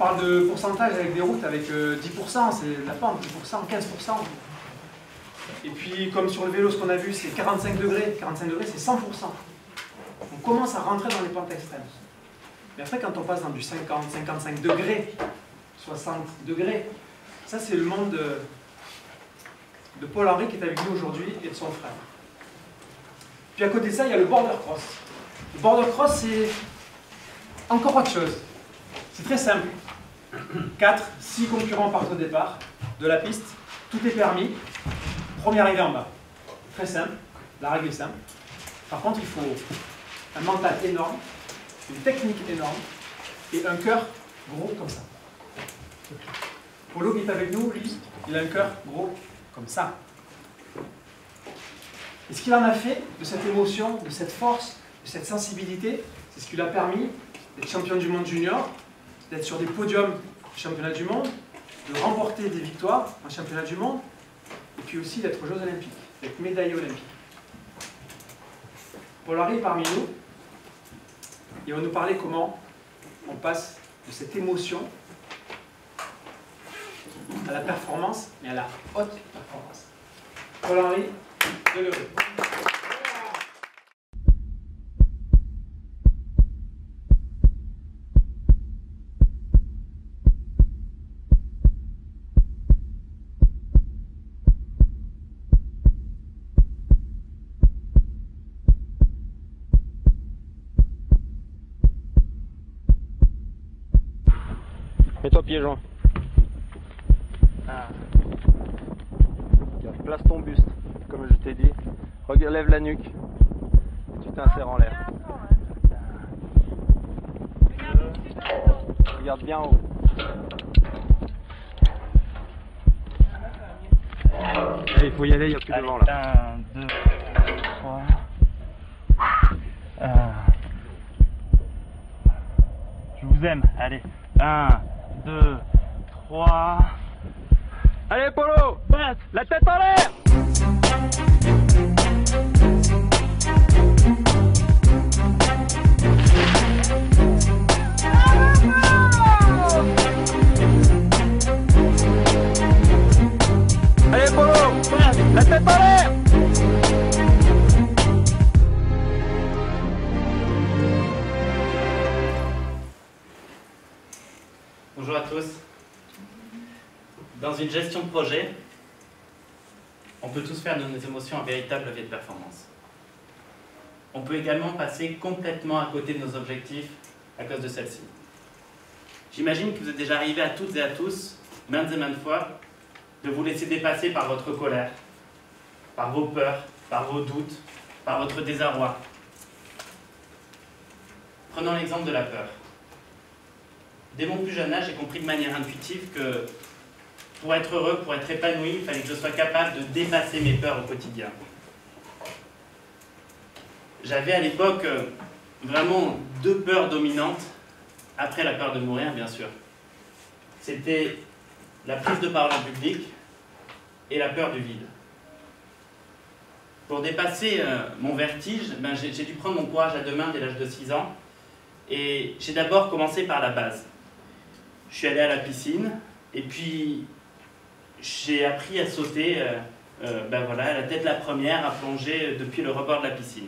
parle de pourcentage avec des routes avec 10%, c'est la pente, 10%, 15%. Et puis, comme sur le vélo, ce qu'on a vu, c'est 45 degrés. 45 degrés, c'est 100%. On commence à rentrer dans les pentes extrêmes. Mais après, quand on passe dans du 50, 55 degrés, 60 degrés, ça, c'est le monde de Paul-Henri qui est avec nous aujourd'hui et de son frère. Puis à côté de ça, il y a le border cross. Le border cross, c'est encore autre chose. C'est très simple. 4, 6 concurrents partent au départ de la piste. Tout est permis. Premier arrivé en bas. Très simple. La règle est simple. Par contre, il faut un mental énorme, une technique énorme et un cœur gros comme ça. Polo qui est avec nous, lui, il a un cœur gros comme ça. Et ce qu'il en a fait de cette émotion, de cette force, de cette sensibilité, c'est ce qui lui a permis d'être champion du monde junior, d'être sur des podiums du championnat du monde, de remporter des victoires en championnat du monde, et puis aussi d'être aux Jeux Olympiques, d'être médaillé olympique. Paul-Henri est parmi nous, il va nous parler comment on passe de cette émotion à la performance, mais à la haute performance. Paul-Henri, de l'heureux. Mets-toi pieds joints. Place ton buste, comme je t'ai dit. Lève la nuque. Et tu t'insères en l'air. Regarde bien en haut. Allez, il faut y aller, il n'y a plus de vent là. 1, 2, 3. Je vous aime. Allez. 1, 2, 3. Allez Polo, la tête en l'air. Allez Polo, la tête en l'air. Bonjour à tous. Dans une gestion de projet, on peut tous faire de nos émotions un véritable levier de performance. On peut également passer complètement à côté de nos objectifs à cause de celle-ci. J'imagine que vous êtes déjà arrivé à toutes et à tous, maintes et maintes fois, de vous laisser dépasser par votre colère, par vos peurs, par vos doutes, par votre désarroi. Prenons l'exemple de la peur. Dès mon plus jeune âge, j'ai compris de manière intuitive que pour être heureux, pour être épanoui, il fallait que je sois capable de dépasser mes peurs au quotidien. J'avais à l'époque vraiment deux peurs dominantes, après la peur de mourir bien sûr. C'était la prise de parole en public et la peur du vide. Pour dépasser mon vertige, j'ai dû prendre mon courage à deux mains dès l'âge de 6 ans et j'ai d'abord commencé par la base. Je suis allé à la piscine et puis j'ai appris à sauter voilà, la tête la première, à plonger depuis le rebord de la piscine.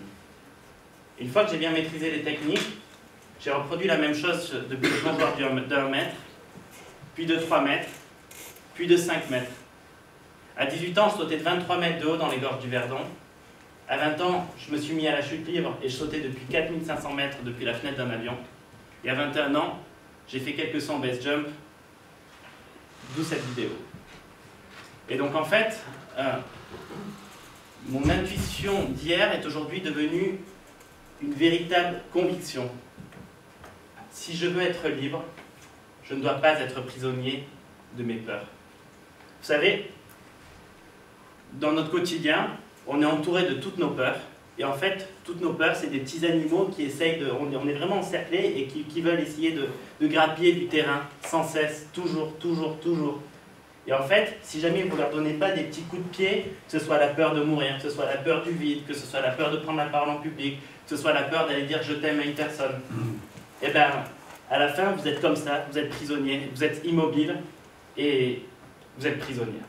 Une fois que j'ai bien maîtrisé les techniques, j'ai reproduit la même chose depuis le plongeoir d'1 mètre, puis de 3 mètres, puis de 5 mètres. À 18 ans, je sautais de 23 mètres de haut dans les gorges du Verdon. À 20 ans, je me suis mis à la chute libre et je sautais depuis 4500 mètres depuis la fenêtre d'un avion. Et à 21 ans, j'ai fait quelques sauts en base jump, d'où cette vidéo. Et donc en fait, mon intuition d'hier est aujourd'hui devenue une véritable conviction. Si je veux être libre, je ne dois pas être prisonnier de mes peurs. Vous savez, dans notre quotidien, on est entouré de toutes nos peurs. Et en fait, toutes nos peurs, c'est des petits animaux qui essayent de... On est vraiment encerclés et qui veulent essayer de grappiller du terrain sans cesse, toujours. Et en fait, si jamais vous ne leur donnez pas des petits coups de pied, que ce soit la peur de mourir, que ce soit la peur du vide, que ce soit la peur de prendre la parole en public, que ce soit la peur d'aller dire je t'aime à une personne, et bien, À la fin, vous êtes comme ça, vous êtes prisonnier, vous êtes immobile et vous êtes prisonnier.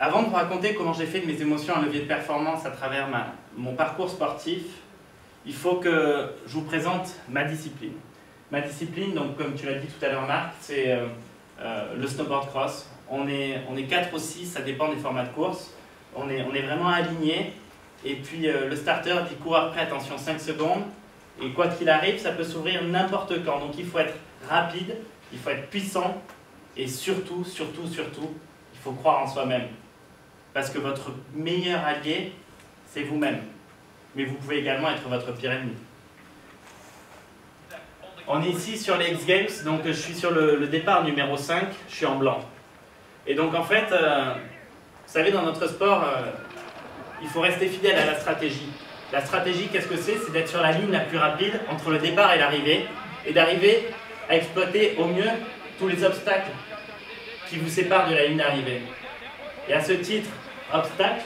Avant de vous raconter comment j'ai fait de mes émotions un levier de performance à travers mon parcours sportif, il faut que je vous présente ma discipline. Ma discipline, donc, comme tu l'as dit tout à l'heure Marc, c'est le snowboard cross. On est 4 ou 6, ça dépend des formats de course. On est vraiment alignés. Et puis le starter, et puis coureur prêt, attention, 5 secondes. Et quoi qu'il arrive, ça peut s'ouvrir n'importe quand. Donc il faut être rapide, il faut être puissant. Et surtout, il faut croire en soi-même. Parce que votre meilleur allié, c'est vous-même. Mais vous pouvez également être votre pire ennemi. On est ici sur les X Games, donc je suis sur le départ numéro 5, je suis en blanc. Et donc en fait, vous savez, dans notre sport, il faut rester fidèle à la stratégie. La stratégie, qu'est-ce que c'est? C'est d'être sur la ligne la plus rapide entre le départ et l'arrivée, et d'arriver à exploiter au mieux tous les obstacles qui vous séparent de la ligne d'arrivée. Et à ce titre, obstacle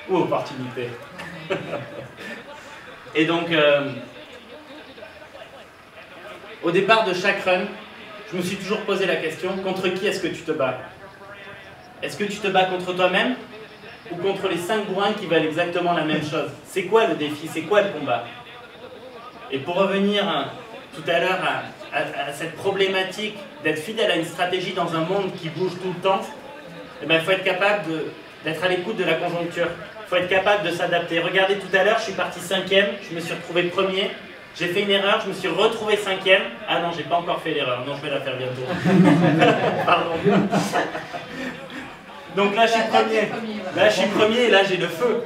ou opportunité. Et donc, au départ de chaque run, je me suis toujours posé la question, contre qui est-ce que tu te bats? Est-ce que tu te bats contre toi-même ou contre les 5 bourrins qui veulent exactement la même chose? C'est quoi le défi? C'est quoi le combat? Et pour revenir tout à l'heure à cette problématique d'être fidèle à une stratégie dans un monde qui bouge tout le temps, eh bien, il faut être capable d'être à l'écoute de la conjoncture. Il faut être capable de s'adapter. Regardez, tout à l'heure, je suis parti 5e, je me suis retrouvé premier. J'ai fait une erreur, je me suis retrouvé 5e. Ah non, j'ai pas encore fait l'erreur. Non, je vais la faire bientôt. Pardon. Donc là, je suis premier. Là, je suis premier et là, j'ai le feu.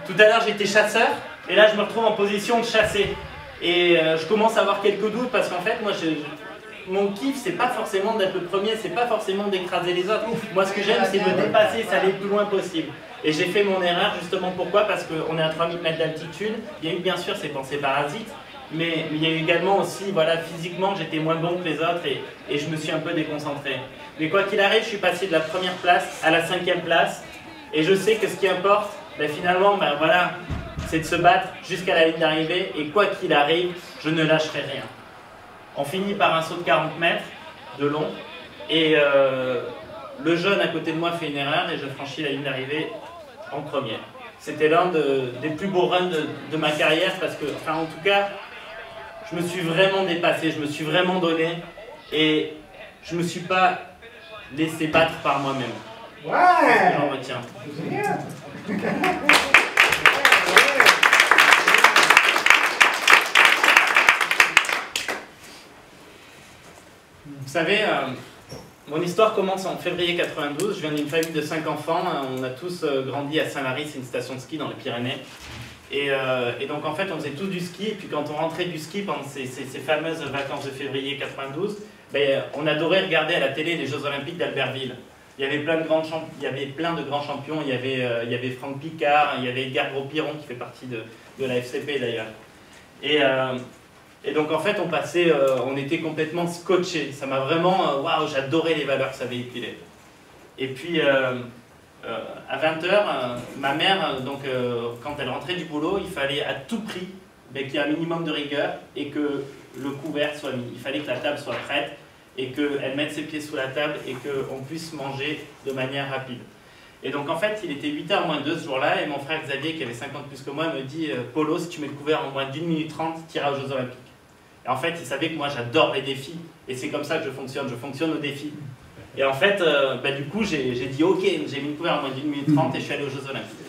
Tout à l'heure, j'étais chasseur et là, je me retrouve en position de chasser. Et je commence à avoir quelques doutes parce qu'en fait, moi, mon kiff, c'est pas forcément d'être le premier, c'est pas forcément d'écraser les autres. Moi, ce que j'aime, c'est me dépasser, ça aller le plus loin possible. Et j'ai fait mon erreur, justement, pourquoi? Parce qu'on est à 3000 mètres d'altitude. Il y a eu, bien sûr, ces pensées parasites. Mais il y a eu également aussi, voilà, physiquement, j'étais moins bon que les autres et je me suis un peu déconcentré. Mais quoi qu'il arrive, je suis passé de la première place à la 5e place. Et je sais que ce qui importe, ben finalement, ben voilà, c'est de se battre jusqu'à la ligne d'arrivée. Et quoi qu'il arrive, je ne lâcherai rien. On finit par un saut de 40 mètres de long. Et le jeune à côté de moi fait une erreur et je franchis la ligne d'arrivée en première. C'était l'un des plus beaux runs de ma carrière parce que, enfin en tout cas, je me suis vraiment dépassé, je me suis vraiment donné et je ne me suis pas laissé battre par moi-même. Ouais. C'est ce que j'en retiens. Vous savez, mon histoire commence en février 92. Je viens d'une famille de 5 enfants. On a tous grandi à Saint-Lary, c'est une station de ski dans les Pyrénées. Et donc en fait, on faisait tous du ski. Et puis quand on rentrait du ski pendant ces fameuses vacances de février 92, ben, on adorait regarder à la télé les Jeux Olympiques d'Albertville. Il y avait plein de grands champions. Il y avait Franck Picard, il y avait Edgar Gros-Piron qui fait partie de la FCP d'ailleurs. Et donc en fait, on était complètement scotchés. Ça m'a vraiment, waouh, j'adorais les valeurs que ça véhiculait. Et puis à 20h, ma mère, quand elle rentrait du boulot, il fallait à tout prix qu'il y ait un minimum de rigueur et que le couvert soit mis. Il fallait que la table soit prête et qu'elle mette ses pieds sous la table et qu'on puisse manger de manière rapide. Et donc en fait, il était 8h moins 2 ce jour-là et mon frère Xavier, qui avait 50 plus que moi, me dit « Polo, si tu mets le couvert en moins d'1 minute 30, tu iras aux Jeux Olympiques ». Et en fait, il savait que moi j'adore les défis et c'est comme ça que je fonctionne au défi. Et en fait, du coup, j'ai dit ok, j'ai mis le couvert en moins d'1 minute 30 et je suis allé aux Jeux Olympiques.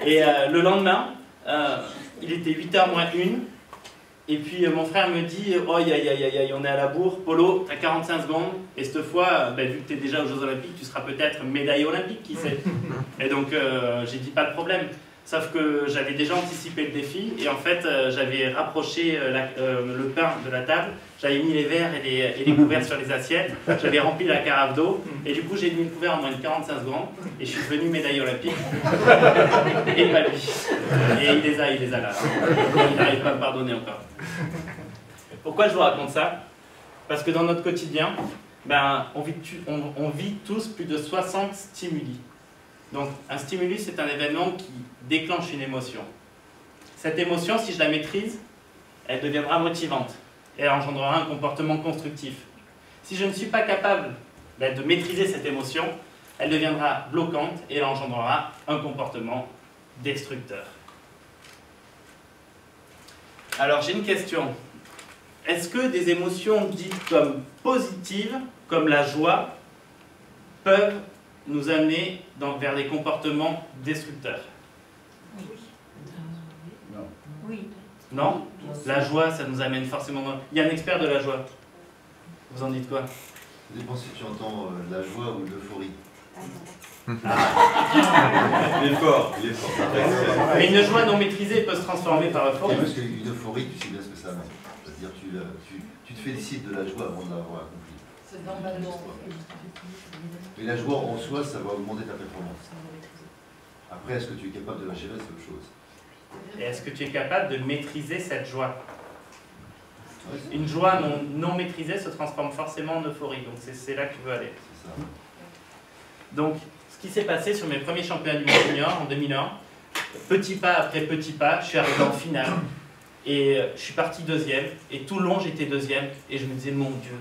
Et le lendemain, il était 8h moins 1 et puis mon frère me dit oh aïe aïe aïe aïe, on est à la bourre, Polo, t'as 45 secondes et cette fois, vu que t'es déjà aux Jeux Olympiques, tu seras peut-être médaillé olympique, qui sait. Et donc j'ai dit pas de problème. Sauf que j'avais déjà anticipé le défi et en fait j'avais rapproché le pain de la table, j'avais mis les verres et les couverts sur les assiettes, j'avais rempli la carafe d'eau et du coup j'ai mis le couvert en moins de 45 secondes et je suis devenu médaillé olympique et pas lui. Et il les a là. Il n'arrive pas à me pardonner encore. Pourquoi je vous raconte ça? Parce que dans notre quotidien, on vit tous plus de 60 stimuli. Donc un stimulus, c'est un événement qui déclenche une émotion. Cette émotion, si je la maîtrise, elle deviendra motivante et elle engendrera un comportement constructif. Si je ne suis pas capable de maîtriser cette émotion, elle deviendra bloquante et elle engendrera un comportement destructeur. Alors j'ai une question. Est-ce que des émotions dites comme positives, comme la joie, peuvent nous amener vers des comportements destructeurs? Oui. Non. Oui. Non? La joie, ça nous amène forcément... Il y a un expert de la joie. Vous en dites quoi? Ça dépend si tu entends la joie ou l'euphorie. L'effort. Mais une joie non maîtrisée peut se transformer par euphorie. Parce qu'une euphorie, tu sais bien ce que ça amène. C'est-à-dire tu te félicites de la joie avant de l'avoir accomplie. C'est normalement. Mais la joie en soi, ça va augmenter ta performance. Après, est-ce que tu es capable de la gérer, c'est autre chose. Et est-ce que tu es capable de maîtriser cette joie? Ouais, Une joie non maîtrisée se transforme forcément en euphorie. Donc c'est là que tu veux aller. c'est ça. Donc, ce qui s'est passé sur mes premiers championnats du monde junior en 2001, petit pas après petit pas, je suis arrivé en finale. Et je suis parti deuxième. Et tout le long, j'étais deuxième. Et je me disais, mon Dieu,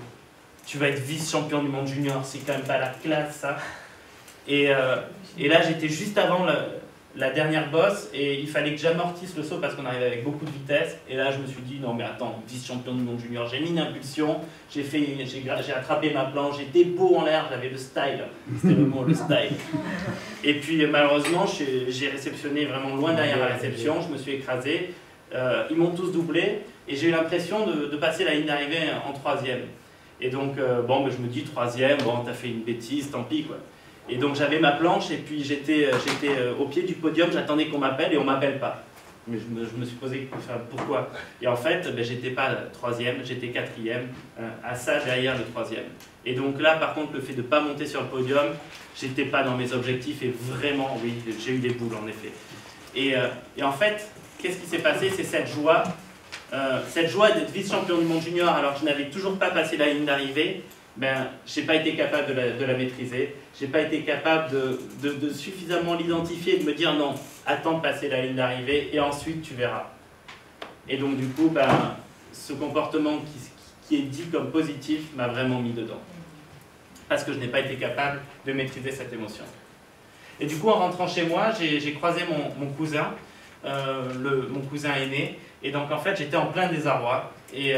tu vas être vice-champion du monde junior. C'est quand même pas la classe, ça. Et là, j'étais juste avant la dernière bosse. Et il fallait que j'amortisse le saut parce qu'on arrivait avec beaucoup de vitesse. Et là, je me suis dit, non mais attends, vice-champion du monde junior. J'ai mis une impulsion. J'ai attrapé ma planche. J'étais beau en l'air. J'avais le style. C'était le mot, le style. Et puis, malheureusement, j'ai réceptionné vraiment loin derrière la réception. Je me suis écrasé. Ils m'ont tous doublé. Et j'ai eu l'impression de passer la ligne d'arrivée en troisième. Et donc, bon, je me dis, troisième, bon, t'as fait une bêtise, tant pis, quoi. Et donc, j'avais ma planche, et puis j'étais au pied du podium, j'attendais qu'on m'appelle, et on ne m'appelle pas. Mais je me suis posé, enfin, pourquoi? Et en fait, j'étais pas troisième, j'étais quatrième, à ça derrière le troisième. Et donc là, par contre, le fait de ne pas monter sur le podium, j'étais pas dans mes objectifs, et vraiment, oui, j'ai eu des boules, en effet. Et en fait, qu'est-ce qui s'est passé? C'est cette joie d'être vice-champion du monde junior alors que je n'avais toujours pas passé la ligne d'arrivée. Je n'ai pas été capable de la maîtriser, je n'ai pas été capable de suffisamment l'identifier et de me dire non, attends de passer la ligne d'arrivée et ensuite tu verras. Et donc du coup, ce comportement qui est dit comme positif m'a vraiment mis dedans. Parce que je n'ai pas été capable de maîtriser cette émotion. Et du coup, en rentrant chez moi, j'ai croisé mon cousin, mon cousin aîné, et donc en fait j'étais en plein désarroi. Et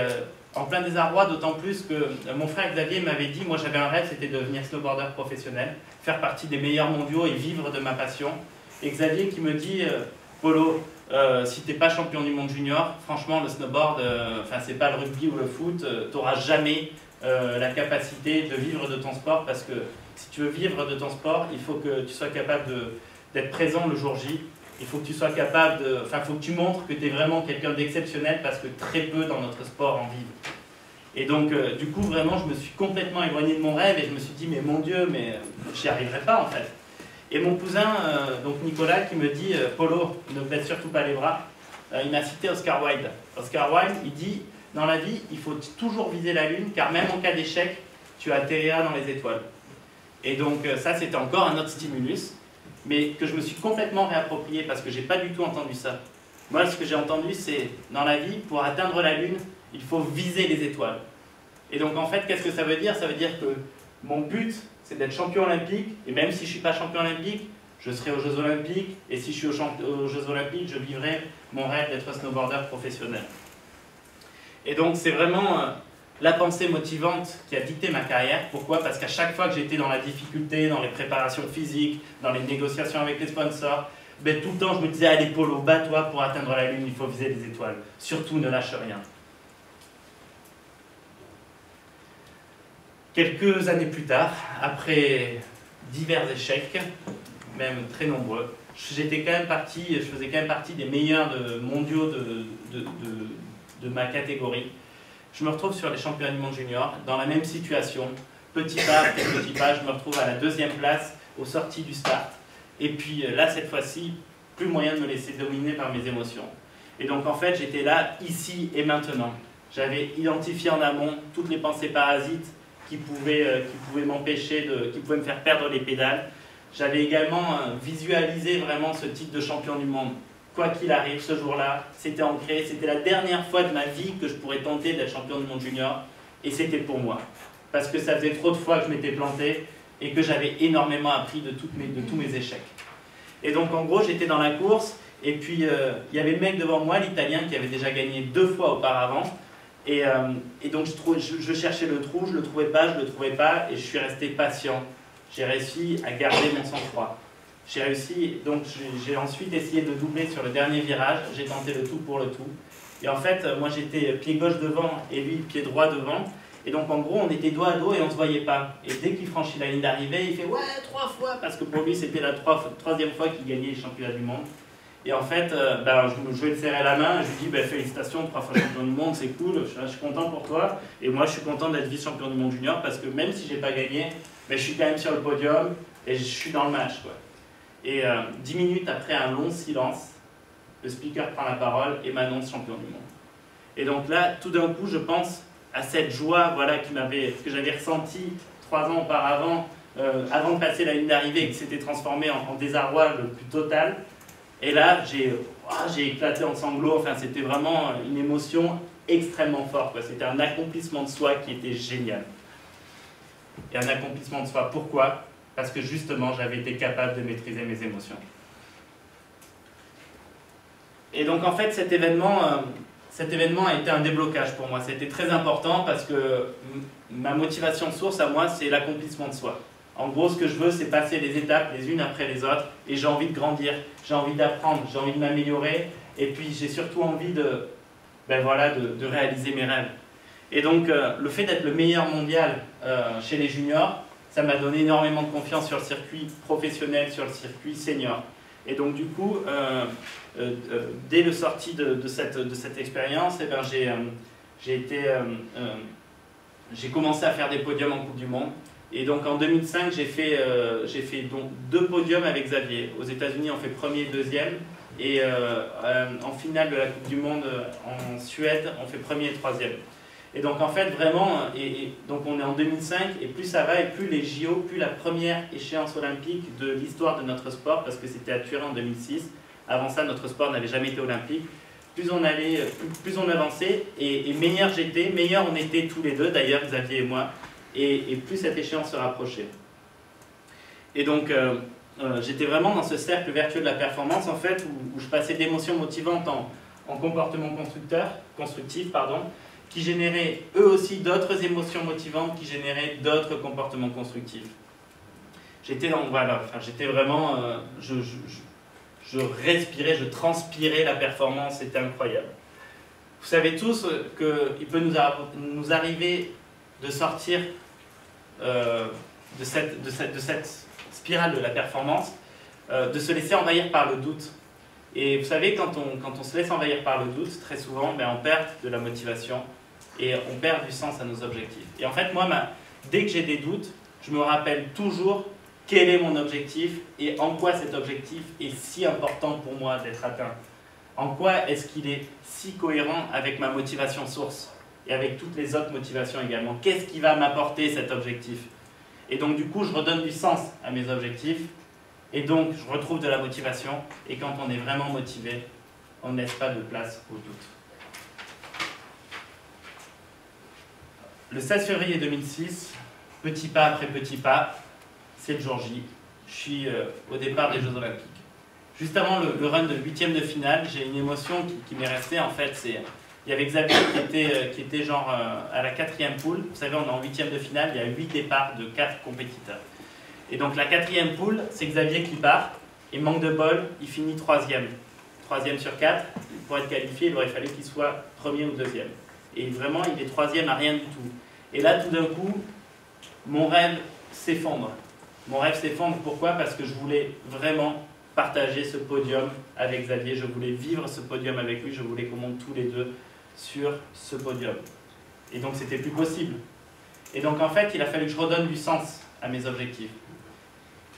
en plein désarroi, d'autant plus que mon frère Xavier m'avait dit, moi j'avais un rêve, c'était de devenir snowboarder professionnel, faire partie des meilleurs mondiaux et vivre de ma passion. Et Xavier qui me dit, Polo, si t'es pas champion du monde junior, franchement le snowboard, c'est pas le rugby ou le foot, t'auras jamais la capacité de vivre de ton sport, parce que si tu veux vivre de ton sport, il faut que tu sois capable d'être présent le jour J. Il faut que tu sois capable faut que tu montres que tu es vraiment quelqu'un d'exceptionnel, parce que très peu dans notre sport en vivent. Et donc, du coup, vraiment, je me suis complètement éloigné de mon rêve et je me suis dit, mais mon Dieu, mais j'y arriverai pas en fait. Et mon cousin, donc Nicolas, qui me dit, Polo, ne baisse surtout pas les bras, il m'a cité Oscar Wilde. Oscar Wilde, il dit, dans la vie, il faut toujours viser la lune, car même en cas d'échec, tu atterriras dans les étoiles. Et donc, ça, c'était encore un autre stimulus, mais que je me suis complètement réapproprié parce que j'ai pas du tout entendu ça. Moi, ce que j'ai entendu, c'est dans la vie, pour atteindre la lune, il faut viser les étoiles. Et donc, en fait, qu'est-ce que ça veut dire? Ça veut dire que mon but, c'est d'être champion olympique, et même si je suis pas champion olympique, je serai aux Jeux Olympiques, et si je suis aux Jeux Olympiques, je vivrai mon rêve d'être snowboarder professionnel. Et donc, c'est vraiment la pensée motivante qui a dicté ma carrière. Pourquoi? Parce qu'à chaque fois que j'étais dans la difficulté, dans les préparations physiques, dans les négociations avec les sponsors, tout le temps je me disais, allez Polo, bats-toi pour atteindre la lune, il faut viser les étoiles. Surtout ne lâche rien. Quelques années plus tard, après divers échecs, même très nombreux, je faisais quand même partie des meilleurs mondiaux de ma catégorie. Je me retrouve sur les championnats du monde junior, dans la même situation, petit pas après petit pas, je me retrouve à la 2e place, aux sorties du start. Et puis là, cette fois-ci, plus moyen de me laisser dominer par mes émotions. Et donc en fait, j'étais là, ici et maintenant. J'avais identifié en amont toutes les pensées parasites qui pouvaient m'empêcher, qui pouvaient me faire perdre les pédales. j'avais également visualisé vraiment ce titre de champion du monde. Quoi qu'il arrive, ce jour-là, c'était ancré, c'était la dernière fois de ma vie que je pourrais tenter d'être champion du monde junior, et c'était pour moi. Parce que ça faisait trop de fois que je m'étais planté, et que j'avais énormément appris de tous mes échecs. Et donc en gros, j'étais dans la course, et puis il y avait le mec devant moi, l'Italien, qui avait déjà gagné 2 fois auparavant, et donc je cherchais le trou, je ne le trouvais pas, et je suis resté patient. J'ai réussi à garder mon sang-froid. J'ai réussi, donc j'ai ensuite essayé de doubler sur le dernier virage, j'ai tenté le tout pour le tout. Et en fait, moi j'étais pied gauche devant et lui pied droit devant. Et donc en gros, on était dos à dos et on ne se voyait pas. Et dès qu'il franchit la ligne d'arrivée, il fait « ouais, 3 fois !» parce que pour lui, c'était la troisième fois qu'il gagnait les championnats du monde. Et en fait, je vais le serrer la main, je lui dis « félicitations, 3 fois champion du monde, c'est cool, je suis content pour toi. » Et moi, je suis content d'être vice-champion du monde junior parce que même si je n'ai pas gagné, je suis quand même sur le podium et je suis dans le match, quoi. Et 10 minutes après un long silence, le speaker prend la parole et m'annonce champion du monde. Et donc là, tout d'un coup, je pense à cette joie, voilà, que j'avais ressentie 3 ans auparavant, avant de passer la ligne d'arrivée, et qui s'était transformée en désarroi le plus total. Et là, j'ai éclaté en sanglots. Enfin, c'était vraiment une émotion extrêmement forte, quoi. C'était un accomplissement de soi qui était génial. Et un accomplissement de soi, pourquoi ? Parce que justement, j'avais été capable de maîtriser mes émotions. Et donc, en fait, cet événement a été un déblocage pour moi. C'était très important parce que ma motivation source à moi, c'est l'accomplissement de soi. En gros, ce que je veux, c'est passer les étapes les unes après les autres. Et j'ai envie de grandir, j'ai envie d'apprendre, j'ai envie de m'améliorer. Et puis, j'ai surtout envie de réaliser mes rêves. Et donc, le fait d'être le meilleur mondial chez les juniors, ça m'a donné énormément de confiance sur le circuit professionnel, sur le circuit senior. Et donc, du coup, dès le sorti de cette expérience, j'ai commencé à faire des podiums en Coupe du Monde. Et donc, en 2005, j'ai fait donc 2 podiums avec Xavier. Aux États-Unis, on fait premier et deuxième. Et en finale de la Coupe du Monde en Suède, on fait premier et troisième. Et donc en fait vraiment, donc on est en 2005 et plus ça va et plus les JO, plus la première échéance olympique de l'histoire de notre sport, parce que c'était à Turin en 2006, avant ça notre sport n'avait jamais été olympique, plus on avançait et meilleur j'étais, meilleur on était tous les deux d'ailleurs, Xavier et moi, et plus cette échéance se rapprochait. Et donc j'étais vraiment dans ce cercle vertueux de la performance en fait, où je passais d'émotions motivantes en comportement constructif, qui généraient eux aussi d'autres émotions motivantes, qui généraient d'autres comportements constructifs. J'étais vraiment, je respirais, je transpirais la performance, c'était incroyable. Vous savez tous qu'il peut nous arriver de sortir de cette spirale de la performance, de se laisser envahir par le doute. Et vous savez, quand on se laisse envahir par le doute, très souvent, on perd de la motivation et on perd du sens à nos objectifs. Et en fait, moi, dès que j'ai des doutes, je me rappelle toujours quel est mon objectif et en quoi cet objectif est si important pour moi d'être atteint. En quoi est-ce qu'il est si cohérent avec ma motivation source et avec toutes les autres motivations également. Qu'est-ce qui va m'apporter cet objectif? Et donc du coup, je redonne du sens à mes objectifs et donc je retrouve de la motivation. Et quand on est vraiment motivé, on ne laisse pas de place au doute. Le 16 février 2006, petit pas après petit pas, c'est le jour J. Je suis au départ des Jeux Olympiques. Juste avant le run de 8e de finale, j'ai une émotion qui m'est restée. En fait, il y avait Xavier qui était genre à la 4e poule. Vous savez, on est en 8e de finale, il y a 8 départs de 4 compétiteurs. Et donc la 4e poule, c'est Xavier qui part. Et manque de bol, il finit 3e. 3e sur 4. Pour être qualifié, il aurait fallu qu'il soit 1er ou 2e. Et vraiment, il est 3e à rien du tout. Et là, tout d'un coup, mon rêve s'effondre. Mon rêve s'effondre, pourquoi? Parce que je voulais vraiment partager ce podium avec Xavier. Je voulais vivre ce podium avec lui. Je voulais qu'on monte tous les deux sur ce podium. Et donc, c'était plus possible. Et donc, en fait, il a fallu que je redonne du sens à mes objectifs.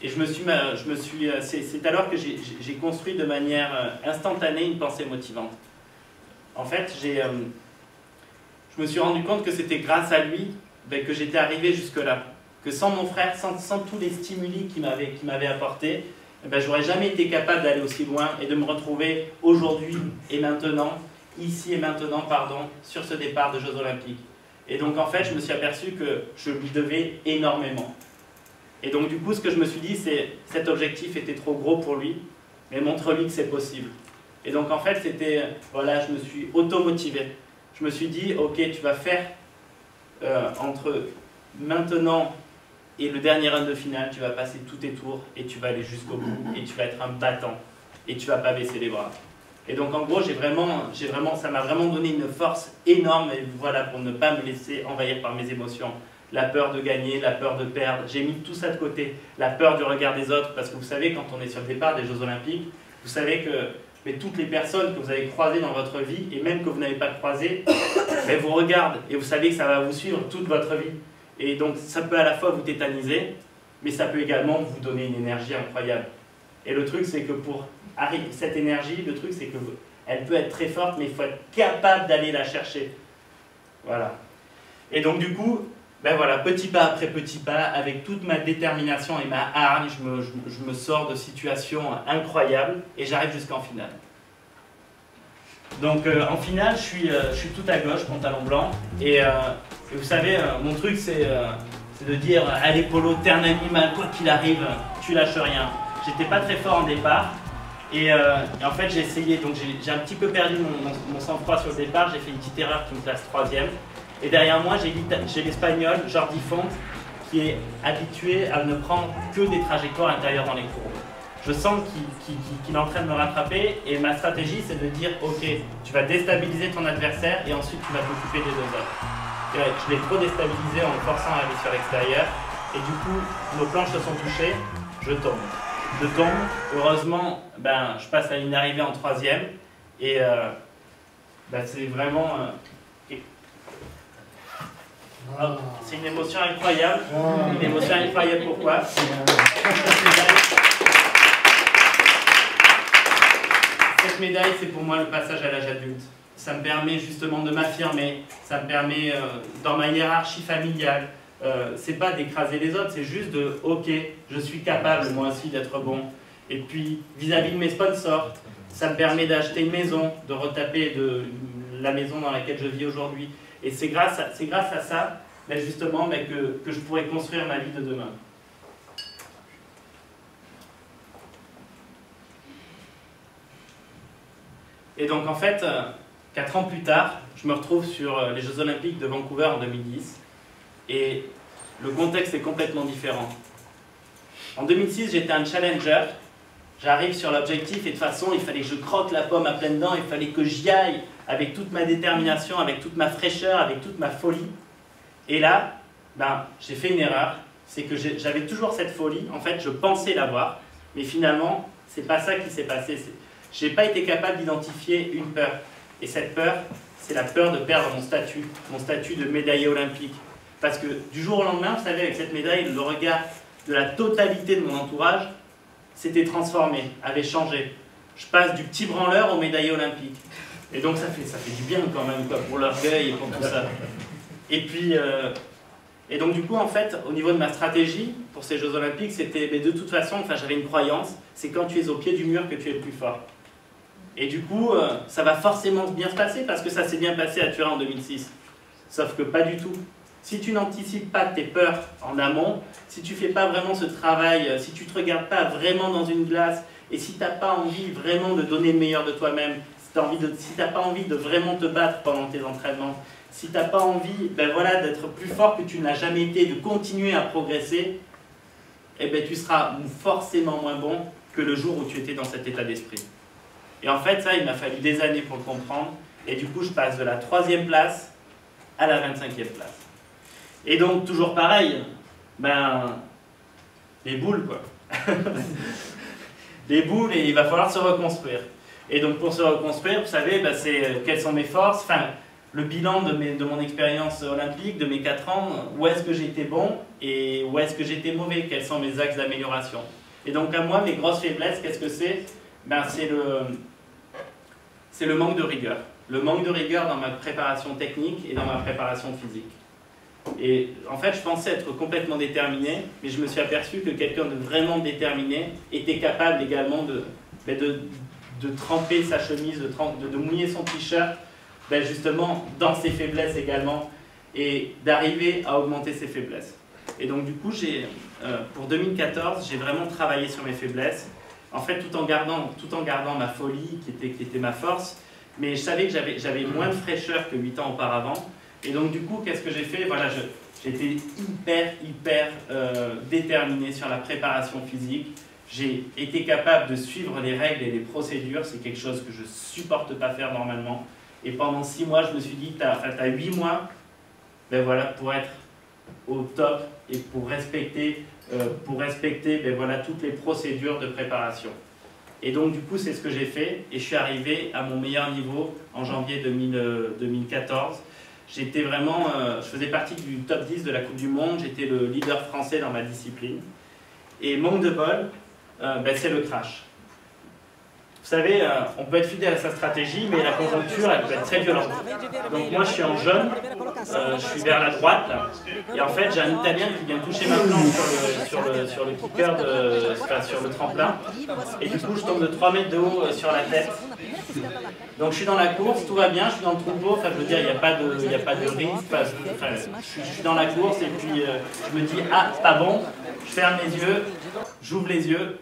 Et c'est alors que j'ai construit de manière instantanée une pensée motivante. En fait, je me suis rendu compte que c'était grâce à lui que j'étais arrivé jusque-là. que sans mon frère, sans tous les stimuli qu'il m'avait apportés, eh ben, j'aurais jamais été capable d'aller aussi loin et de me retrouver aujourd'hui et maintenant, ici et maintenant, pardon, sur ce départ de Jeux Olympiques. Et donc en fait, je me suis aperçu que je lui devais énormément. Et donc du coup, ce que je me suis dit, c'est cet objectif était trop gros pour lui, mais montre-lui que c'est possible. Et donc en fait, c'était, voilà, je me suis auto-motivé. Je me suis dit, ok, tu vas faire entre maintenant et le dernier run de finale, tu vas passer tous tes tours et tu vas aller jusqu'au bout et tu vas être un battant et tu vas pas baisser les bras. Et donc en gros, ça m'a vraiment donné une force énorme, et voilà, pour ne pas me laisser envahir par mes émotions. La peur de gagner, la peur de perdre, j'ai mis tout ça de côté. La peur du regard des autres, parce que vous savez, quand on est sur le départ des Jeux Olympiques, vous savez que mais toutes les personnes que vous avez croisées dans votre vie, et même que vous n'avez pas croisées, elles vous regardent, et vous savez que ça va vous suivre toute votre vie. Et donc ça peut à la fois vous tétaniser, mais ça peut également vous donner une énergie incroyable. Et le truc, c'est que pour arriver cette énergie, le truc, c'est que elle peut être très forte, mais il faut être capable d'aller la chercher. Voilà. Et donc du coup, ben voilà, petit pas après petit pas, avec toute ma détermination et ma hargne, je me sors de situations incroyables et j'arrive jusqu'en finale. Donc en finale, je suis tout à gauche, pantalon blanc, et vous savez, mon truc c'est de dire allez Polo, t'es un animal, quoi qu'il arrive, tu lâches rien. J'étais pas très fort en départ, et en fait j'ai essayé, donc j'ai un petit peu perdu mon sang-froid sur le départ, j'ai fait une petite erreur qui me classe 3e. Et derrière moi, j'ai l'Espagnol, Jordi Font, qui est habitué à ne prendre que des trajectoires intérieures dans les courbes. Je sens qu'il est en train de me rattraper, et ma stratégie, c'est de dire, ok, tu vas déstabiliser ton adversaire, et ensuite tu vas t'occuper des deux autres. Je l'ai trop déstabilisé en le forçant à aller sur l'extérieur, et du coup, nos planches se sont touchées, je tombe. Je tombe, heureusement, ben, je passe la ligne d'arrivée en 3e, et ben, c'est vraiment... c'est une émotion incroyable. Une émotion incroyable, pourquoi? Cette médaille, c'est pour moi le passage à l'âge adulte. Ça me permet justement de m'affirmer, ça me permet dans ma hiérarchie familiale, c'est pas d'écraser les autres, c'est juste de ok, je suis capable moi aussi d'être bon. Et puis vis-à-vis de mes sponsors, ça me permet d'acheter une maison, de retaper la maison dans laquelle je vis aujourd'hui. Et c'est grâce à ça, ben justement, ben que je pourrais construire ma vie de demain. Et donc en fait, 4 ans plus tard, je me retrouve sur les Jeux Olympiques de Vancouver en 2010. Et le contexte est complètement différent. En 2006, j'étais un challenger. J'arrive sur l'objectif et de toute façon, il fallait que je croque la pomme à pleines dents, il fallait que j'y aille avec toute ma détermination, avec toute ma fraîcheur, avec toute ma folie. Et là, ben, j'ai fait une erreur, c'est que j'avais toujours cette folie, en fait je pensais l'avoir, mais finalement, c'est pas ça qui s'est passé. J'ai pas été capable d'identifier une peur. Et cette peur, c'est la peur de perdre mon statut de médaillé olympique. Parce que du jour au lendemain, vous savez, avec cette médaille, le regard de la totalité de mon entourage s'était transformé, avait changé. Je passe du petit branleur au médaillé olympique. Et donc ça fait du bien quand même, quoi, pour l'orgueil et pour tout ça. Et puis, et donc du coup, en fait, au niveau de ma stratégie pour ces Jeux Olympiques, c'était, mais de toute façon, enfin, j'avais une croyance, c'est quand tu es au pied du mur que tu es le plus fort. Et du coup, ça va forcément bien se passer, parce que ça s'est bien passé à Turin en 2006. Sauf que pas du tout. Si tu n'anticipes pas tes peurs en amont, si tu ne fais pas vraiment ce travail, si tu ne te regardes pas vraiment dans une glace, et si tu n'as pas envie vraiment de donner le meilleur de toi-même, si tu n'as pas envie de vraiment te battre pendant tes entraînements, si tu n'as pas envie ben voilà, d'être plus fort que tu ne l'as jamais été, de continuer à progresser, eh ben, tu seras forcément moins bon que le jour où tu étais dans cet état d'esprit. Et en fait, ça, il m'a fallu des années pour le comprendre, et du coup, je passe de la 3e place à la 25e place. Et donc, toujours pareil, ben, les boules, quoi. Les boules, et il va falloir se reconstruire. Et donc, pour se reconstruire, vous savez, ben, c'est quelles sont mes forces, enfin, le bilan de mon expérience olympique, de mes 4 ans, où est-ce que j'étais bon et où est-ce que j'étais mauvais, quels sont mes axes d'amélioration. Et donc, à moi, mes grosses faiblesses, qu'est-ce que c'est? Ben, c'est le manque de rigueur. Le manque de rigueur dans ma préparation technique et dans ma préparation physique. Et en fait, je pensais être complètement déterminé, mais je me suis aperçu que quelqu'un de vraiment déterminé était capable également de tremper sa chemise, de mouiller son t-shirt, justement dans ses faiblesses également, et d'arriver à augmenter ses faiblesses. Et donc du coup, pour 2014, j'ai vraiment travaillé sur mes faiblesses, en fait tout en gardant ma folie qui était ma force, mais je savais que j'avais moins de fraîcheur que 8 ans auparavant. Et donc du coup, qu'est-ce que j'ai fait? Voilà, j'étais hyper déterminé sur la préparation physique. J'ai été capable de suivre les règles et les procédures, c'est quelque chose que je ne supporte pas faire normalement. Et pendant 6 mois, je me suis dit, tu as 8 mois voilà, pour être au top et pour respecter voilà, toutes les procédures de préparation. Et donc du coup, c'est ce que j'ai fait et je suis arrivé à mon meilleur niveau en janvier 2014. J'étais vraiment, je faisais partie du top 10 de la Coupe du Monde, j'étais le leader français dans ma discipline. Et manque de bol, c'est le crash. Vous savez, on peut être fidèle à sa stratégie, mais la conjoncture, elle peut être très violente. Donc moi, je suis en jaune, je suis vers la droite, là, et en fait, j'ai un Italien qui vient toucher ma planche sur le kicker, sur le tremplin, et du coup, je tombe de 3 mètres de haut sur la tête. Donc je suis dans la course, tout va bien, je suis dans le troupeau, enfin je veux dire, il n'y a pas de risque, je suis dans la course, et puis je me dis, ah, pas bon, je ferme les yeux, j'ouvre les yeux,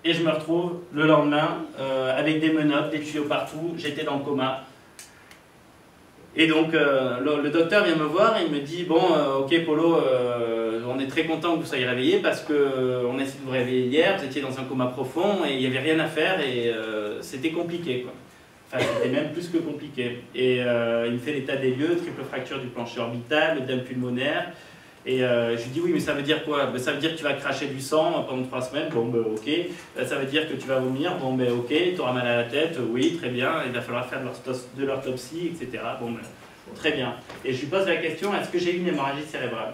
et je me retrouve le lendemain avec des menottes, des tuyaux partout, j'étais dans le coma. Et donc le docteur vient me voir et il me dit, bon, ok Polo, on est très content que vous soyez réveillé parce qu'on a essayé de vous réveiller hier, vous étiez dans un coma profond et il n'y avait rien à faire et c'était compliqué, quoi. Enfin, c'était même plus que compliqué. Et il me fait l'état des lieux, triple fracture du plancher orbital, œdème pulmonaire. Et je lui dis, oui, mais ça veut dire quoi? Ça veut dire que tu vas cracher du sang pendant 3 semaines. Bon, ok. Ça veut dire que tu vas vomir. Bon, ok. Tu auras mal à la tête. Oui, très bien. Il va falloir faire de l'autopsie, etc. Bon, très bien. Et je lui pose la question, est-ce que j'ai eu une hémorragie cérébrale?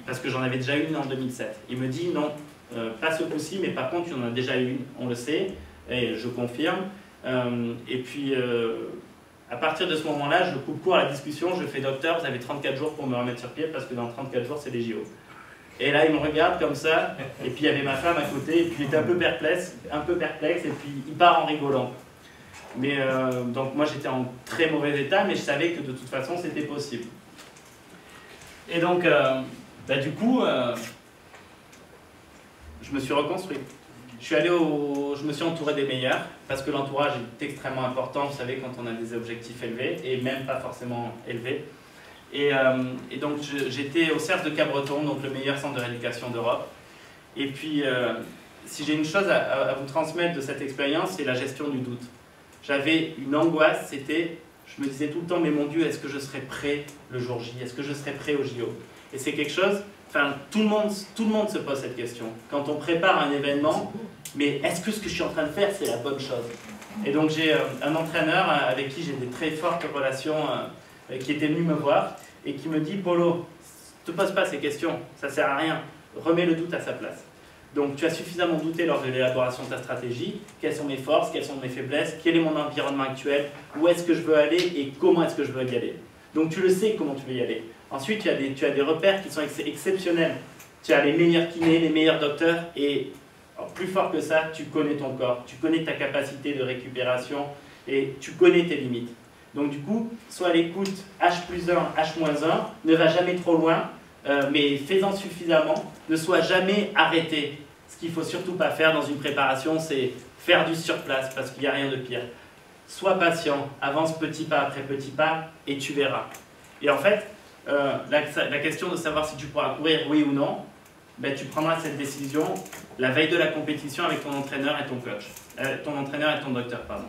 Parce que j'en avais déjà une en 2007. Il me dit, non, pas ce coup-ci, mais par contre, tu en as déjà eu une. On le sait. Et je confirme. Et puis... à partir de ce moment-là, je coupe court à la discussion, je fais docteur, vous avez 34 jours pour me remettre sur pied parce que dans 34 jours, c'est les JO. Et là, il me regarde comme ça, et puis il y avait ma femme à côté, et puis il était un peu perplexe, et puis il part en rigolant. Mais donc moi, j'étais en très mauvais état, mais je savais que de toute façon, c'était possible. Et donc, du coup, je me suis reconstruit. Je me suis entouré des meilleurs, parce que l'entourage est extrêmement important, vous savez, quand on a des objectifs élevés, et même pas forcément élevés. Et donc j'étais au CERF de Cabreton, donc le meilleur centre de rééducation d'Europe. Et puis, si j'ai une chose à vous transmettre de cette expérience, c'est la gestion du doute. J'avais une angoisse, je me disais tout le temps, mais mon Dieu, est-ce que je serai prêt le jour J? Est-ce que je serai prêt au JO? Et c'est quelque chose... Enfin, tout le monde se pose cette question. Quand on prépare un événement, mais est-ce que ce que je suis en train de faire, c'est la bonne chose? Et donc j'ai un entraîneur avec qui j'ai des très fortes relations, qui était venu me voir et qui me dit, Polo, ne te pose pas ces questions, ça ne sert à rien, remets le doute à sa place. Donc tu as suffisamment douté lors de l'élaboration de ta stratégie, quelles sont mes forces, quelles sont mes faiblesses, quel est mon environnement actuel, où est-ce que je veux aller et comment est-ce que je veux y aller. Donc tu le sais comment tu veux y aller. Ensuite, tu as des repères qui sont exceptionnels. Tu as les meilleurs kinés, les meilleurs docteurs, et plus fort que ça, tu connais ton corps, tu connais ta capacité de récupération, et tu connais tes limites. Donc du coup, sois à l'écoute, H+1, H-1, ne va jamais trop loin, mais fais-en suffisamment, ne sois jamais arrêté. Ce qu'il ne faut surtout pas faire dans une préparation, c'est faire du surplace, parce qu'il n'y a rien de pire. Sois patient, avance petit pas après petit pas, et tu verras. Et en fait, la question de savoir si tu pourras courir, oui ou non, tu prendras cette décision la veille de la compétition avec ton entraîneur et ton coach. Ton entraîneur et ton docteur, pardon.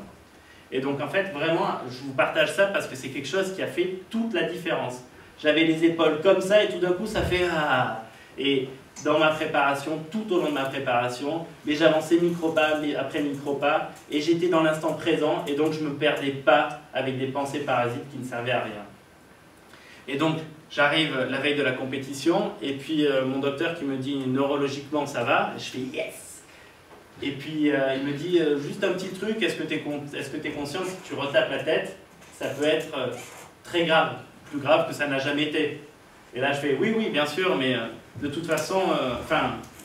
Et donc en fait, vraiment, je vous partage ça parce que c'est quelque chose qui a fait toute la différence. J'avais les épaules comme ça et tout d'un coup, ça fait ah. Et dans ma préparation, tout au long de ma préparation, mais j'avançais micro-pas après micro-pas et j'étais dans l'instant présent et donc je ne me perdais pas avec des pensées parasites qui ne servaient à rien. Et donc, j'arrive la veille de la compétition, et puis mon docteur qui me dit neurologiquement ça va, je fais yes. Et puis il me dit juste un petit truc, est-ce que tu es conscient que si tu retapes la tête, ça peut être très grave, plus grave que ça n'a jamais été. Et là, je fais oui, oui, bien sûr, mais de toute façon,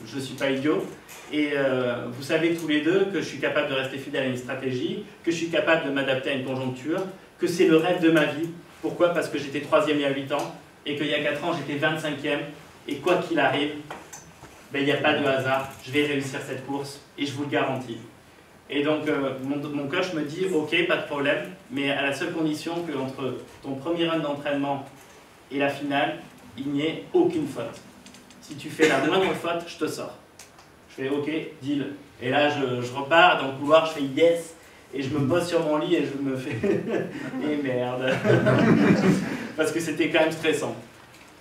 je ne suis pas idiot. Et vous savez tous les deux que je suis capable de rester fidèle à une stratégie, que je suis capable de m'adapter à une conjoncture, que c'est le rêve de ma vie. Pourquoi? Parce que j'étais 3e il y a 8 ans, et qu'il y a 4 ans, j'étais 25e. Et quoi qu'il arrive, il n'y a pas de hasard, je vais réussir cette course, et je vous le garantis. Et donc, mon coach me dit, ok, pas de problème, mais à la seule condition qu'entre ton premier run d'entraînement et la finale, il n'y ait aucune faute. Si tu fais la moindre faute, je te sors. Je fais ok, deal. Et là, je repars dans le couloir, je fais yes, et je me pose sur mon lit et je me fais et merde. Parce que c'était quand même stressant.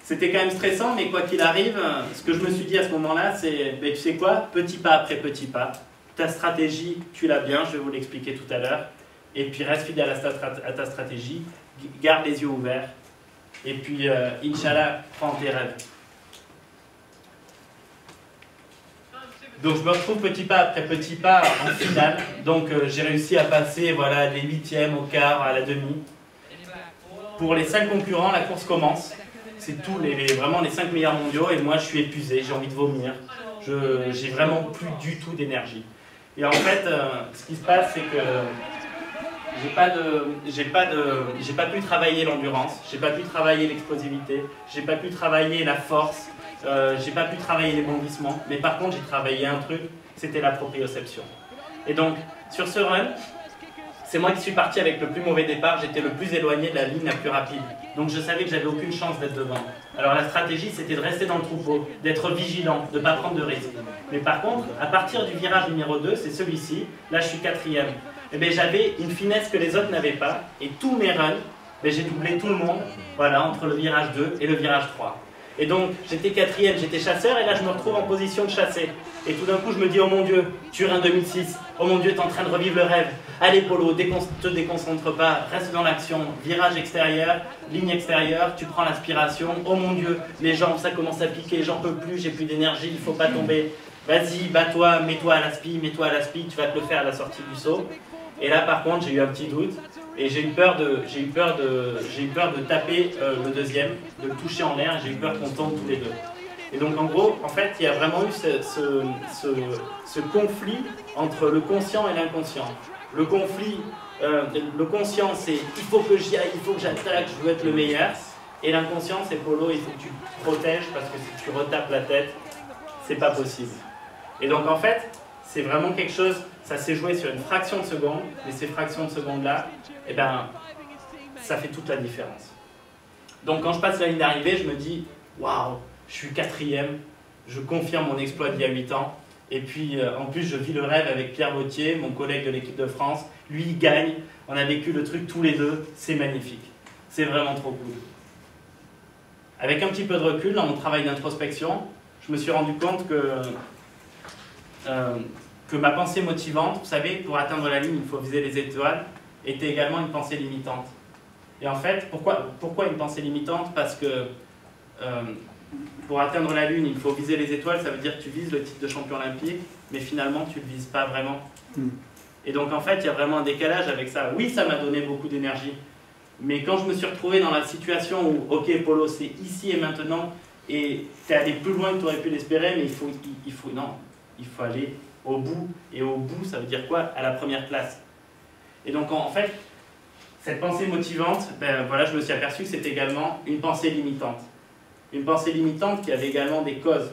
C'était quand même stressant, mais quoi qu'il arrive, ce que je me suis dit à ce moment-là, c'est tu sais quoi, petit pas après petit pas, ta stratégie, tu l'as bien, je vais vous l'expliquer tout à l'heure, et puis reste fidèle à ta stratégie, garde les yeux ouverts, et puis Inch'Allah, prends tes rêves. Donc je me retrouve petit pas après petit pas en finale. Donc j'ai réussi à passer voilà, les 8e au quart, à la demi. Pour les 5 concurrents, la course commence. C'est tout, vraiment les 5 meilleurs mondiaux. Et moi je suis épuisé, j'ai envie de vomir. J'ai vraiment plus du tout d'énergie. Et en fait, ce qui se passe, c'est que j'ai pas pu travailler l'endurance, j'ai pas pu travailler l'explosivité, j'ai pas pu travailler la force. J'ai pas pu travailler les bondissements, mais par contre j'ai travaillé un truc, c'était la proprioception. Et donc sur ce run, c'est moi qui suis parti avec le plus mauvais départ, j'étais le plus éloigné de la ligne la plus rapide. Donc je savais que j'avais aucune chance d'être devant. Alors la stratégie c'était de rester dans le troupeau, d'être vigilant, de ne pas prendre de risques. Mais par contre, à partir du virage numéro 2, c'est celui-ci, là je suis 4e. Et bien j'avais une finesse que les autres n'avaient pas, et tous mes runs, j'ai doublé tout le monde, voilà, entre le virage 2 et le virage 3. Et donc, j'étais 4e, j'étais chasseur, et là, je me retrouve en position de chasser. Et tout d'un coup, je me dis, oh mon Dieu, Turin 2006, oh mon Dieu, t'es en train de revivre le rêve. Allez, Polo, te déconcentre pas, reste dans l'action. Virage extérieur, ligne extérieure, tu prends l'aspiration. Oh mon Dieu, les jambes, ça commence à piquer, j'en peux plus, j'ai plus d'énergie, il faut pas tomber. Vas-y, bats-toi, mets-toi à l'aspi, tu vas te le faire à la sortie du saut. Et là, par contre, j'ai eu un petit doute. Et j'ai eu peur de taper le deuxième, de le toucher en l'air, j'ai eu peur qu'on tombe tous les deux. Et donc en gros, en fait, il y a vraiment eu ce conflit entre le conscient et l'inconscient. Le conflit, le conscient c'est il faut que j'y aille, il faut que j'attaque, je veux être le meilleur. Et l'inconscient c'est Polo, il faut que tu te protèges parce que si tu retapes la tête, c'est pas possible. Et donc en fait, c'est vraiment quelque chose, ça s'est joué sur une fraction de seconde, mais ces fractions de seconde là, eh ben, ça fait toute la différence. Donc quand je passe la ligne d'arrivée, je me dis, waouh, je suis 4e, je confirme mon exploit d'il y a 8 ans, et puis en plus je vis le rêve avec Pierre Vautier, mon collègue de l'équipe de France, lui il gagne, on a vécu le truc tous les deux, c'est magnifique, c'est vraiment trop cool. Avec un petit peu de recul dans mon travail d'introspection, je me suis rendu compte que ma pensée motivante, vous savez, pour atteindre la ligne, il faut viser les étoiles, était également une pensée limitante. Et en fait, pourquoi une pensée limitante? Parce que pour atteindre la Lune, il faut viser les étoiles, ça veut dire que tu vises le titre de champion olympique, mais finalement, tu ne le vises pas vraiment. Et donc, en fait, il y a vraiment un décalage avec ça. Oui, ça m'a donné beaucoup d'énergie, mais quand je me suis retrouvé dans la situation où, ok, Polo, c'est ici et maintenant, et tu es allé plus loin que tu aurais pu l'espérer, mais il faut aller au bout. Et au bout, ça veut dire quoi? À la première place. Et donc, en fait, cette pensée motivante, voilà, je me suis aperçu que c'était également une pensée limitante. Une pensée limitante qui avait également des causes.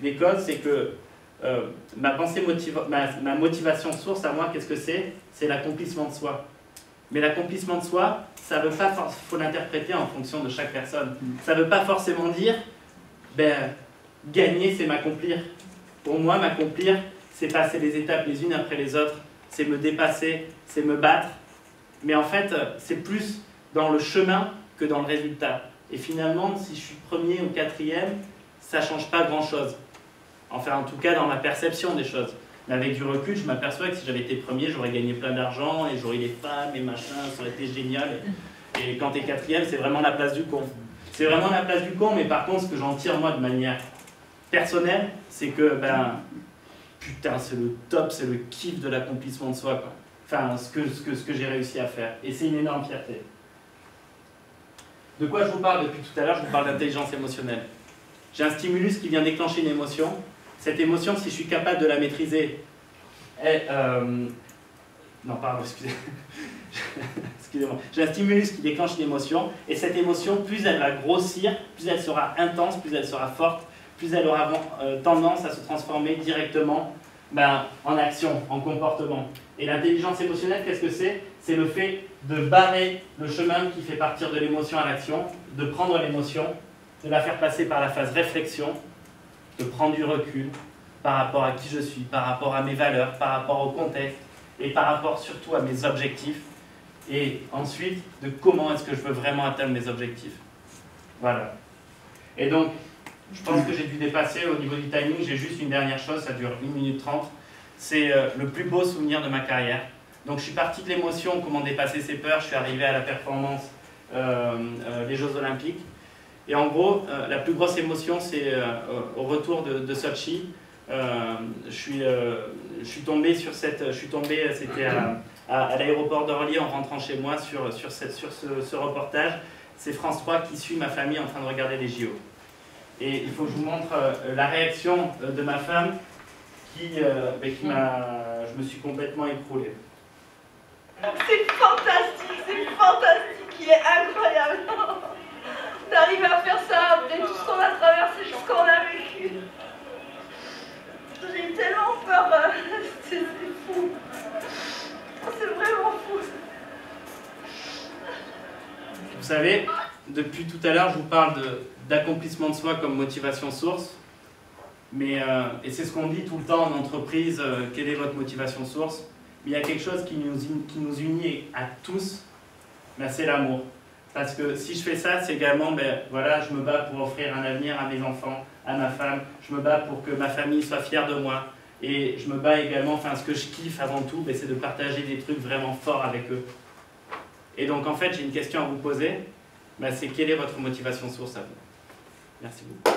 Les causes, c'est que ma motivation source à moi, qu'est-ce que c'est? C'est l'accomplissement de soi. Mais l'accomplissement de soi, ça veut pas, faut l'interpréter en fonction de chaque personne. Ça ne veut pas forcément dire, gagner, c'est m'accomplir. Pour moi, m'accomplir, c'est passer les étapes les unes après les autres. C'est me dépasser, c'est me battre. Mais en fait, c'est plus dans le chemin que dans le résultat. Et finalement, si je suis 1er ou 4e, ça ne change pas grand-chose. Enfin, en tout cas, dans ma perception des choses. Mais avec du recul, je m'aperçois que si j'avais été 1er, j'aurais gagné plein d'argent, et j'aurais les femmes, et machin, ça aurait été génial. Et quand tu es 4e, c'est vraiment la place du con. C'est vraiment la place du con, mais par contre, ce que j'en tire, moi, de manière personnelle, c'est que, putain, c'est le top, c'est le kiff de l'accomplissement de soi, quoi. Enfin, ce que j'ai réussi à faire. Et c'est une énorme fierté. De quoi je vous parle depuis tout à l'heure? Je vous parle d'intelligence émotionnelle. J'ai un stimulus qui vient déclencher une émotion. Cette émotion, si je suis capable de la maîtriser, non, pardon, excusez. Excusez-moi. J'ai un stimulus qui déclenche une émotion, et cette émotion, plus elle va grossir, plus elle sera intense, plus elle sera forte, plus elle aura tendance à se transformer directement en action, en comportement. Et l'intelligence émotionnelle, qu'est-ce que c'est? C'est le fait de barrer le chemin qui fait partir de l'émotion à l'action, de prendre l'émotion, de la faire passer par la phase réflexion, de prendre du recul par rapport à qui je suis, par rapport à mes valeurs, par rapport au contexte, et par rapport surtout à mes objectifs, et ensuite de comment est-ce que je veux vraiment atteindre mes objectifs. Voilà. Et donc, je pense que j'ai dû dépasser au niveau du timing. J'ai juste une dernière chose, ça dure 1 minute 30. C'est le plus beau souvenir de ma carrière. Donc je suis parti de l'émotion, comment dépasser ses peurs, je suis arrivé à la performance, les Jeux Olympiques. Et en gros, la plus grosse émotion, c'est au retour de Sochi. Je suis tombé, c'était à l'aéroport d'Orly en rentrant chez moi sur ce reportage. C'est France 3 qui suit ma famille en train de regarder les JO. Et il faut que je vous montre la réaction de ma femme je me suis complètement écroulé. C'est fantastique, il est incroyable d'arriver à faire ça après tout ce qu'on a traversé, tout ce qu'on a vécu. J'ai eu tellement peur, c'est fou. C'est vraiment fou. Vous savez, depuis tout à l'heure, je vous parle d'accomplissement de soi comme motivation source. Et c'est ce qu'on dit tout le temps en entreprise, quelle est votre motivation source? Mais il y a quelque chose qui nous unit à tous, c'est l'amour. Parce que si je fais ça, c'est également, voilà, je me bats pour offrir un avenir à mes enfants, à ma femme, je me bats pour que ma famille soit fière de moi. Et je me bats également, ce que je kiffe avant tout, c'est de partager des trucs vraiment forts avec eux. Et donc en fait, j'ai une question à vous poser, c'est quelle est votre motivation source à vous? Merci beaucoup.